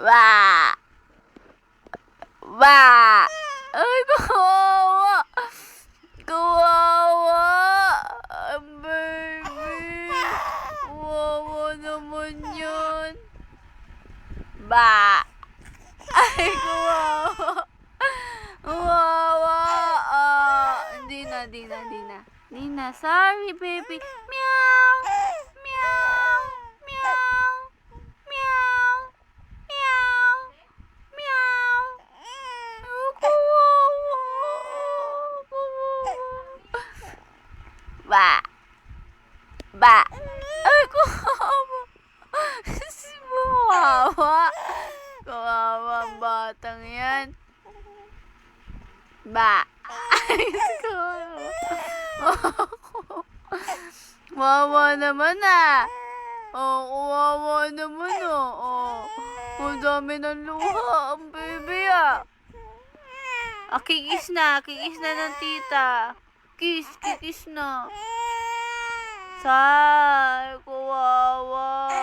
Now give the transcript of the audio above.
Ba! Ba! Ay, kawawa! Kawawa! Baby! Kawawa naman yun! Ba! Ay, kawawa! Kawawa! Hindi na. Sorry, baby. Meow! Meow! Meow! Meow! Meow! Meow! Oh, kawawa! Ba! Ba! Ay, kawawa! Si kawawa! Kawawa ang batang yan. Ba! Ay, kawawa! Kawawa naman ah! Oh, kawawa naman oh. Ang dami ng luha ang baby ah. Kikis na ng tita. Kikis na. Say, kawawa.